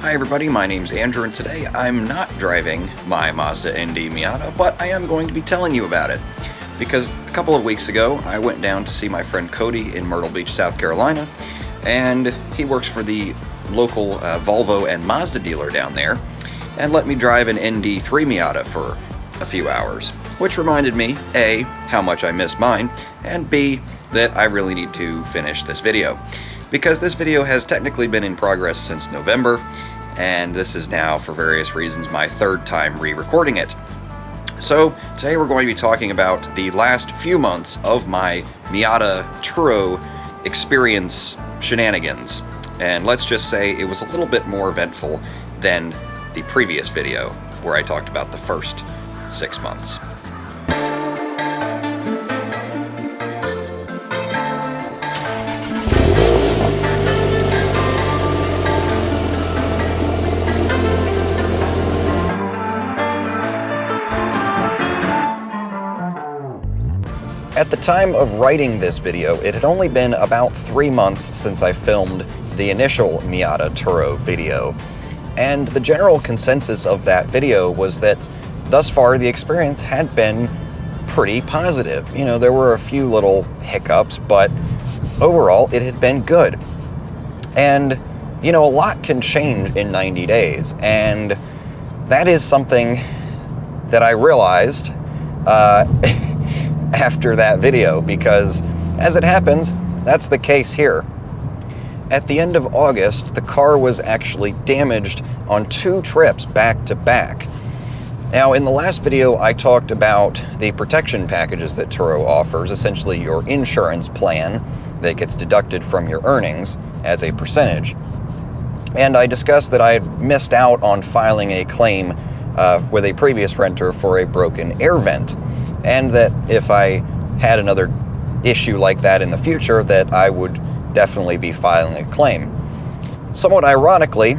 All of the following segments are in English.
Hi everybody, my name's Andrew, and today I'm not driving my Mazda ND Miata, but I am going to be telling you about it. Because a couple of weeks ago, I went down to see my friend Cody in Myrtle Beach, South Carolina, and he works for the local Volvo and Mazda dealer down there, and let me drive an ND3 Miata for a few hours. Which reminded me, A, how much I miss mine, and B, that I really need to finish this video. Because this video has technically been in progress since November, and this is now, for various reasons, my third time re-recording it. So, today we're going to be talking about the last few months of my Miata Turo experience shenanigans. And let's just say it was a little bit more eventful than the previous video, where I talked about the first 6 months. At the time of writing this video, it had only been about 3 months since I filmed the initial Miata Turo video, and the general consensus of that video was that thus far the experience had been pretty positive. You know, there were a few little hiccups, but overall it had been good. And, you know, a lot can change in 90 days, and that is something that I realized after that video, because as it happens, that's the case here. At the end of August, the car was actually damaged on 2 trips back to back. Now, in the last video, I talked about the protection packages that Turo offers, essentially your insurance plan that gets deducted from your earnings as a percentage. And I discussed that I had missed out on filing a claim with a previous renter for a broken air vent, and that if I had another issue like that in the future, that I would definitely be filing a claim. Somewhat ironically,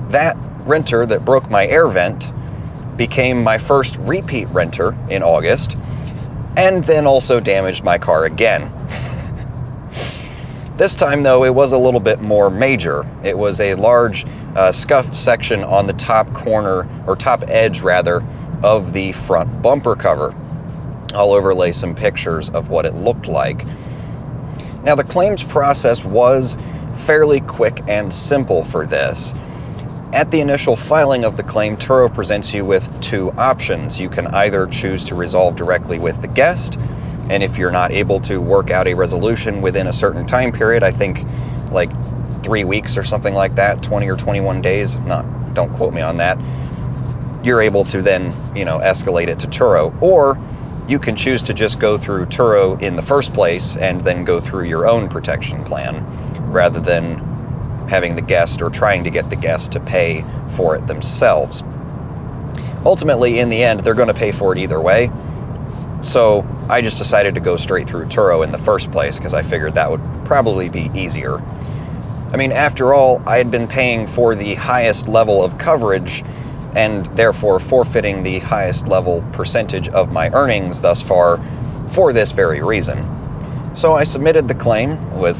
that renter that broke my air vent became my first repeat renter in August, and then also damaged my car again. This time, though, it was a little bit more major. It was a large scuffed section on the top corner, or top edge rather, of the front bumper cover. I'll overlay some pictures of what it looked like. Now, the claims process was fairly quick and simple for this. At the initial filing of the claim, Turo presents you with 2 options. You can either choose to resolve directly with the guest, and if you're not able to work out a resolution within a certain time period, I think like 3 weeks or something like that, 20 or 21 days, don't quote me on that, you're able to then, escalate it to Turo. Or you can choose to just go through Turo in the first place and then go through your own protection plan, rather than having the guest or trying to get the guest to pay for it themselves. Ultimately, in the end, they're going to pay for it either way. So I just decided to go straight through Turo in the first place, because I figured that would probably be easier. I mean, after all, I had been paying for the highest level of coverage, and therefore forfeiting the highest level percentage of my earnings thus far for this very reason. So I submitted the claim with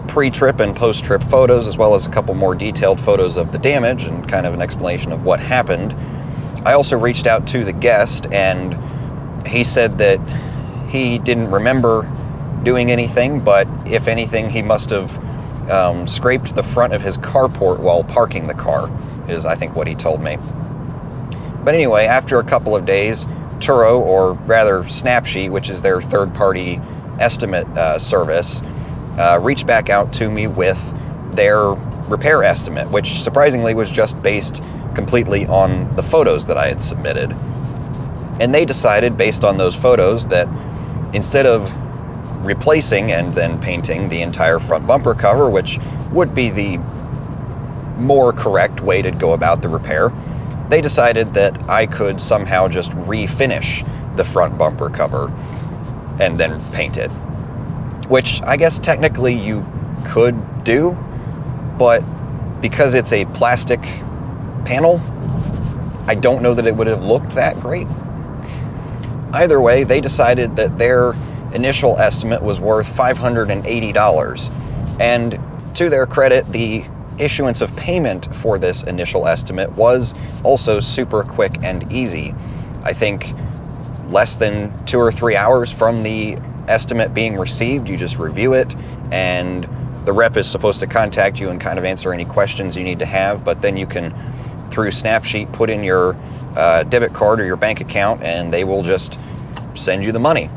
pre-trip and post-trip photos, as well as a couple more detailed photos of the damage and kind of an explanation of what happened. I also reached out to the guest, and he said that he didn't remember doing anything, but if anything, he must have scraped the front of his carport while parking the car, is I think what he told me. But anyway, after a couple of days, Turo, or rather Snapsheet, which is their third-party estimate service, reached back out to me with their repair estimate, which surprisingly was just based completely on the photos that I had submitted. And they decided, based on those photos, that instead of replacing and then painting the entire front bumper cover, which would be the more correct way to go about the repair, they decided that I could somehow just refinish the front bumper cover and then paint it. Which I guess technically you could do, but because it's a plastic panel, I don't know that it would have looked that great. Either way, they decided that their initial estimate was worth $580, and to their credit, the issuance of payment for this initial estimate was also super quick and easy. I think less than 2 or 3 hours from the estimate being received, you just review it, and the rep is supposed to contact you and kind of answer any questions you need to have, but then you can, through Snapsheet, put in your debit card or your bank account, and they will just send you the money.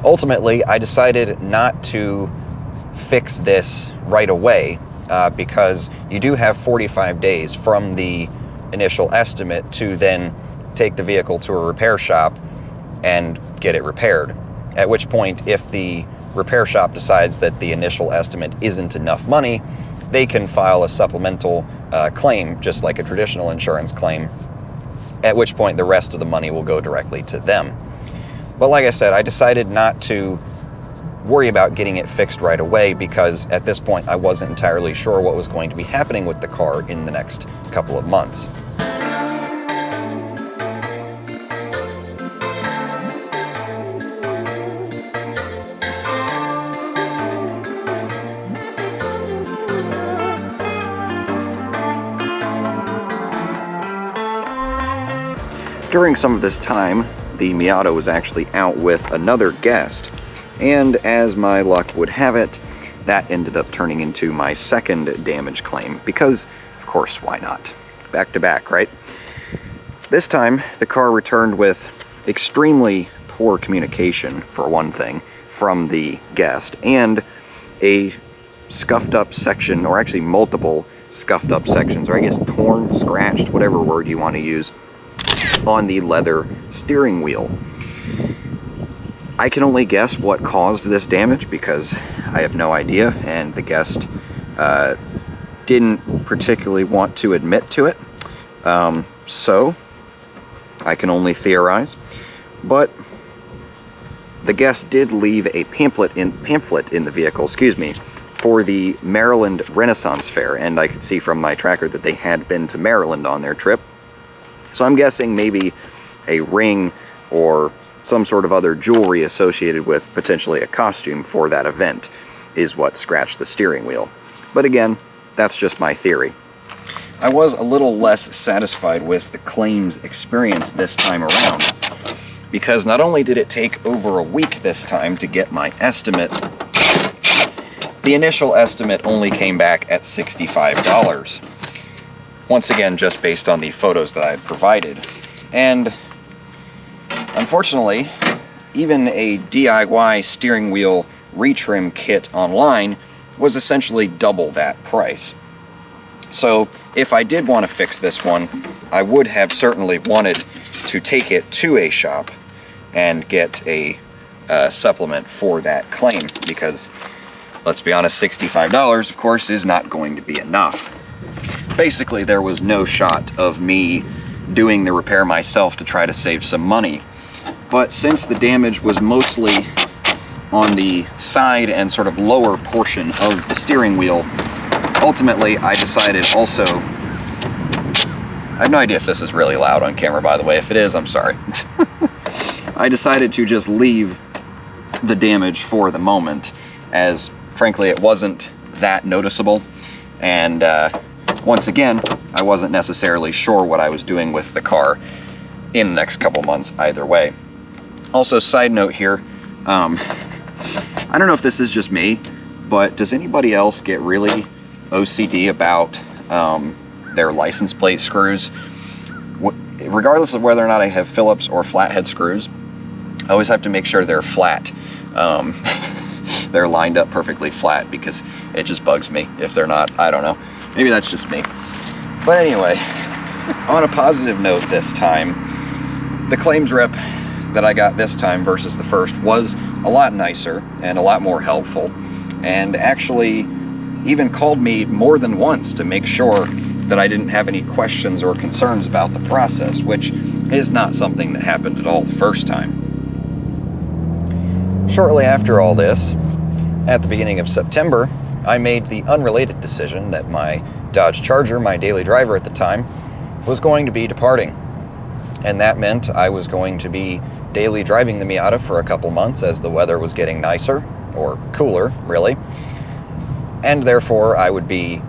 Ultimately, I decided not to fix this right away because you do have 45 days from the initial estimate to then take the vehicle to a repair shop and get it repaired. At which point, if the repair shop decides that the initial estimate isn't enough money, they can file a supplemental claim, just like a traditional insurance claim, at which point the rest of the money will go directly to them. But like I said, I decided not to worry about getting it fixed right away because at this point I wasn't entirely sure what was going to be happening with the car in the next couple of months. During some of this time, the Miata was actually out with another guest, and as my luck would have it, that ended up turning into my second damage claim, because, of course, why not? Back to back, right? This time, the car returned with extremely poor communication, for one thing, from the guest, and a scuffed up section, or actually multiple scuffed up sections, or I guess torn, scratched, whatever word you want to use, on the leather steering wheel. I can only guess what caused this damage because I have no idea, and the guest didn't particularly want to admit to it. So I can only theorize. But the guest did leave a pamphlet in the vehicle, for the Maryland Renaissance Fair, and I could see from my tracker that they had been to Maryland on their trip. So I'm guessing maybe a ring or some sort of other jewelry associated with potentially a costume for that event is what scratched the steering wheel. But again, that's just my theory. I was a little less satisfied with the claims experience this time around, because not only did it take over a week this time to get my estimate, the initial estimate only came back at $65. Once again, just based on the photos that I had provided. And unfortunately, even a DIY steering wheel retrim kit online was essentially double that price. So if I did want to fix this one, I would have certainly wanted to take it to a shop and get a supplement for that claim, because let's be honest, $65 of course is not going to be enough. Basically, there was no shot of me doing the repair myself to try to save some money. But since the damage was mostly on the side and sort of lower portion of the steering wheel, ultimately I decided also... I have no idea if this is really loud on camera, by the way. If it is, I'm sorry. I decided to just leave the damage for the moment, as frankly it wasn't that noticeable, and once again, I wasn't necessarily sure what I was doing with the car in the next couple months either way. Also, side note here, I don't know if this is just me, but does anybody else get really OCD about their license plate screws? Regardless of whether or not I have Phillips or flathead screws, I always have to make sure they're flat. They're lined up perfectly flat, because it just bugs me if they're not. I don't know. Maybe that's just me. But anyway, on a positive note this time, the claims rep that I got this time versus the first was a lot nicer and a lot more helpful, and actually even called me more than once to make sure that I didn't have any questions or concerns about the process, which is not something that happened at all the first time. Shortly after all this, at the beginning of September, I made the unrelated decision that my Dodge Charger, my daily driver at the time, was going to be departing. And that meant I was going to be daily driving the Miata for a couple months as the weather was getting nicer, or cooler, really. And therefore, I would be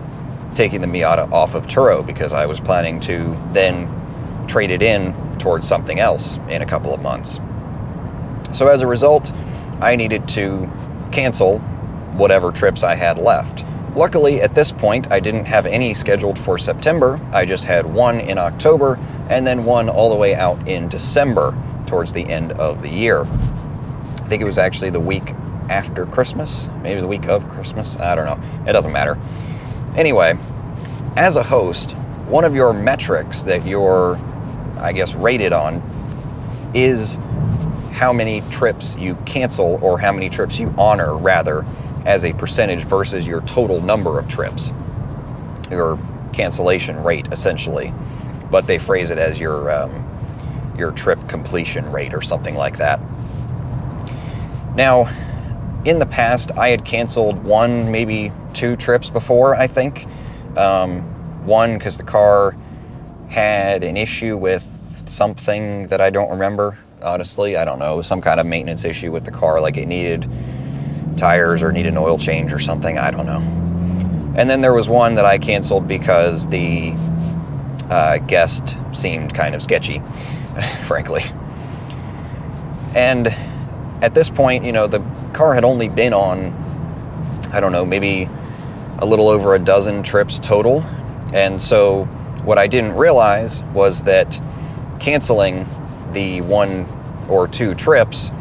taking the Miata off of Turo because I was planning to then trade it in towards something else in a couple of months. So as a result, I needed to cancel whatever trips I had left. Luckily, at this point, I didn't have any scheduled for September. I just had one in October and then one all the way out in December towards the end of the year. I think it was actually the week after Christmas, maybe the week of Christmas. I don't know. It doesn't matter. Anyway, as a host, one of your metrics that you're, I guess, rated on is how many trips you cancel, or how many trips you honor, rather, as a percentage versus your total number of trips. Your cancellation rate, essentially. But they phrase it as your trip completion rate or something like that. Now, in the past, I had canceled one, maybe two trips before, I think. One, because the car had an issue with something that I don't remember, honestly. I don't know, some kind of maintenance issue with the car, like it needed tires or needed an oil change or something, I don't know. And then there was one that I canceled because the guest seemed kind of sketchy, frankly. And at this point, you know, the car had only been on, I don't know, maybe a little over a dozen trips total. And so what I didn't realize was that canceling the one or two trips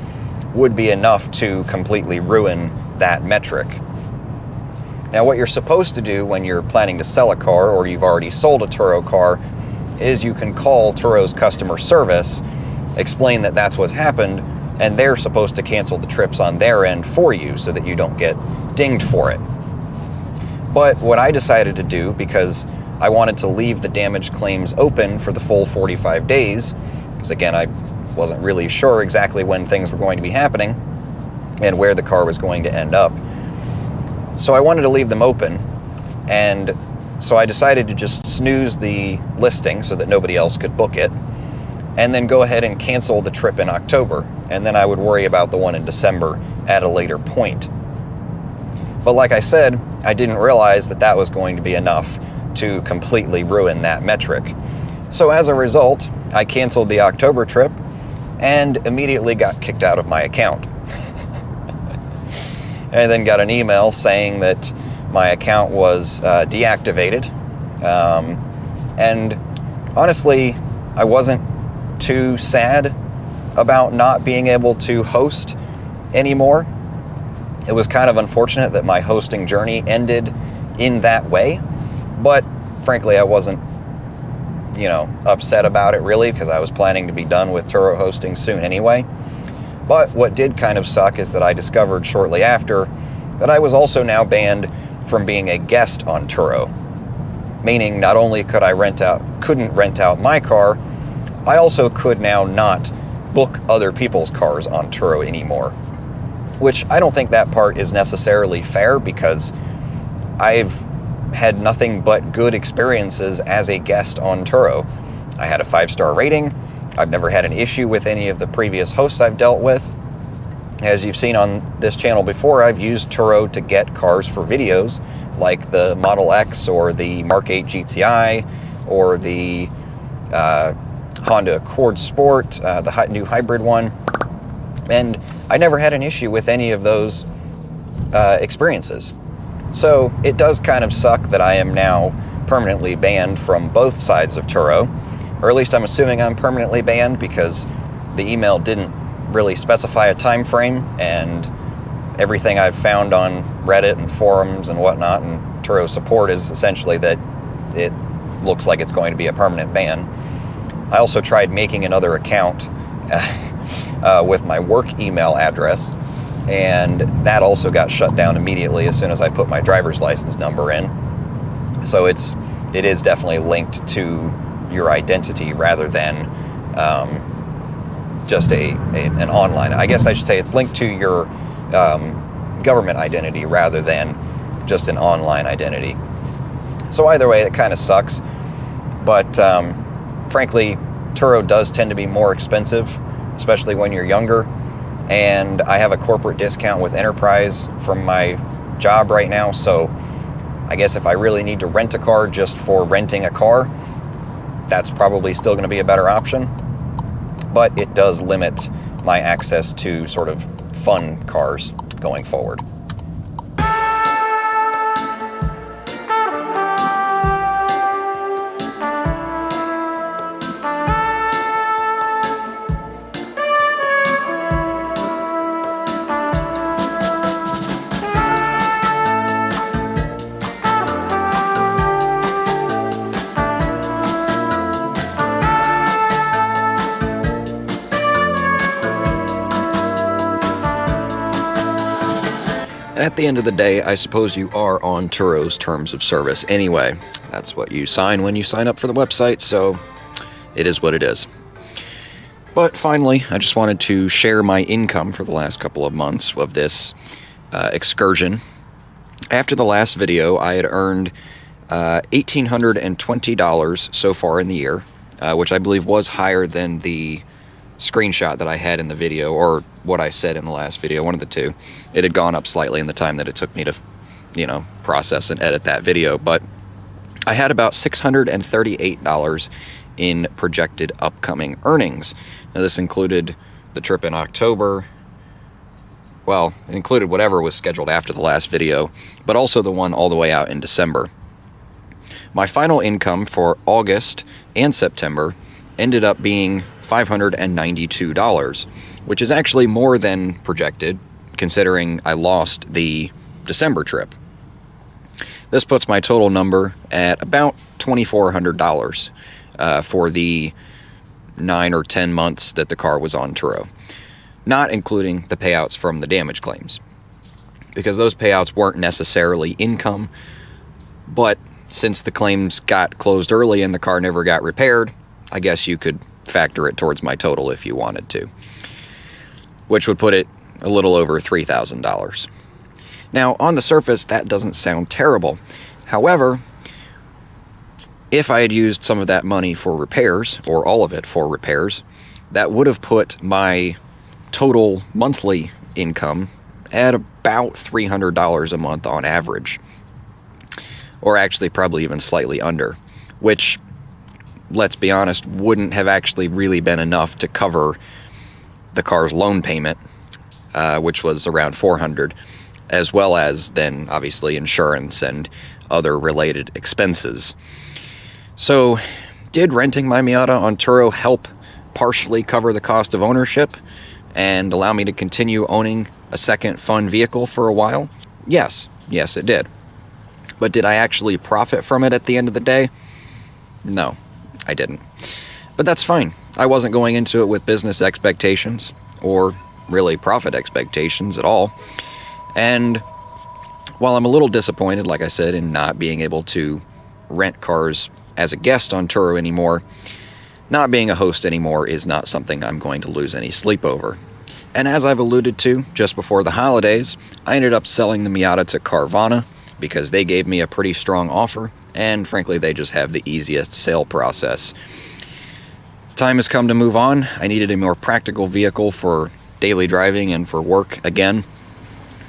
would be enough to completely ruin that metric. Now, what you're supposed to do when you're planning to sell a car, or you've already sold a Turo car, is you can call Turo's customer service, explain that that's what's happened, and they're supposed to cancel the trips on their end for you so that you don't get dinged for it. But what I decided to do, because I wanted to leave the damage claims open for the full 45 days, because again, I wasn't really sure exactly when things were going to be happening and where the car was going to end up. So I wanted to leave them open, and so I decided to just snooze the listing so that nobody else could book it, and then go ahead and cancel the trip in October, and then I would worry about the one in December at a later point. But like I said, I didn't realize that that was going to be enough to completely ruin that metric. So as a result, I canceled the October trip and immediately got kicked out of my account. And then got an email saying that my account was deactivated. And honestly, I wasn't too sad about not being able to host anymore. It was kind of unfortunate that my hosting journey ended in that way, but frankly, I wasn't, upset about it really, because I was planning to be done with Turo hosting soon anyway. But what did kind of suck is that I discovered shortly after that I was also now banned from being a guest on Turo, meaning not only couldn't rent out my car, I also could now not book other people's cars on Turo anymore. Which I don't think that part is necessarily fair, because I've had nothing but good experiences as a guest on Turo. I had a 5-star rating. I've never had an issue with any of the previous hosts I've dealt with. As you've seen on this channel before, I've used Turo to get cars for videos, like the Model X or the Mark 8 GTI or the Honda Accord Sport, the new hybrid one. And I never had an issue with any of those experiences. So it does kind of suck that I am now permanently banned from both sides of Turo, or at least I'm assuming I'm permanently banned, because the email didn't really specify a time frame, and everything I've found on Reddit and forums and whatnot and Turo support is essentially that it looks like it's going to be a permanent ban. I also tried making another account with my work email address, and that also got shut down immediately as soon as I put my driver's license number in. So it is definitely linked to your identity rather than just an online. I guess I should say it's linked to your government identity rather than just an online identity. So either way, it kind of sucks. But frankly, Turo does tend to be more expensive, especially when you're younger. And I have a corporate discount with Enterprise from my job right now, so I guess if I really need to rent a car just for renting a car, that's probably still going to be a better option. But it does limit my access to sort of fun cars going forward. And at the end of the day, I suppose you are on Turo's terms of service anyway. That's what you sign when you sign up for the website, so it is what it is. But finally, I just wanted to share my income for the last couple of months of this excursion. After the last video, I had earned $1,820 so far in the year, which I believe was higher than the screenshot that I had in the video, or what I said in the last video, one of the two. It had gone up slightly in the time that it took me to, process and edit that video, but I had about $638 in projected upcoming earnings. Now, this included the trip in October. Well, it included whatever was scheduled after the last video, but also the one all the way out in December. My final income for August and September ended up being $592, which is actually more than projected, considering I lost the December trip. This puts my total number at about $2,400 for the 9 or 10 months that the car was on Turo, not including the payouts from the damage claims, because those payouts weren't necessarily income, but since the claims got closed early and the car never got repaired, I guess you could factor it towards my total if you wanted to, which would put it a little over $3,000. Now, on the surface, that doesn't sound terrible. However, if I had used some of that money for repairs, or all of it for repairs, that would have put my total monthly income at about $300 a month on average, or actually probably even slightly under, which, let's be honest, wouldn't have actually really been enough to cover the car's loan payment, which was around $400, as well as then obviously insurance and other related expenses. So, did renting my Miata on Turo help partially cover the cost of ownership and allow me to continue owning a second fun vehicle for a while? Yes, it did. But did I actually profit from it at the end of the day? No, I didn't. But that's fine. I wasn't going into it with business expectations, or really profit expectations at all. And while I'm a little disappointed, like I said, in not being able to rent cars as a guest on Turo anymore, not being a host anymore is not something I'm going to lose any sleep over. And as I've alluded to, just before the holidays, I ended up selling the Miata to Carvana because they gave me a pretty strong offer, and frankly, they just have the easiest sale process. Time has come to move on. I needed a more practical vehicle for daily driving and for work again,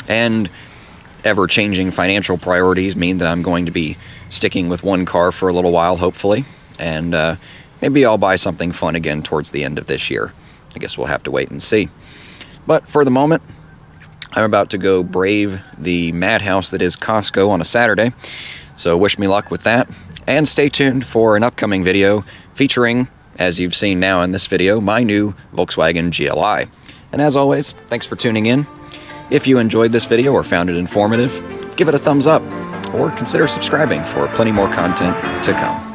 and ever-changing financial priorities mean that I'm going to be sticking with one car for a little while, hopefully, and maybe I'll buy something fun again towards the end of this year. I guess we'll have to wait and see. But for the moment, I'm about to go brave the madhouse that is Costco on a Saturday, so wish me luck with that, and stay tuned for an upcoming video featuring, as you've seen now in this video, my new Volkswagen GLI. And as always, thanks for tuning in. If you enjoyed this video or found it informative, give it a thumbs up, or consider subscribing for plenty more content to come.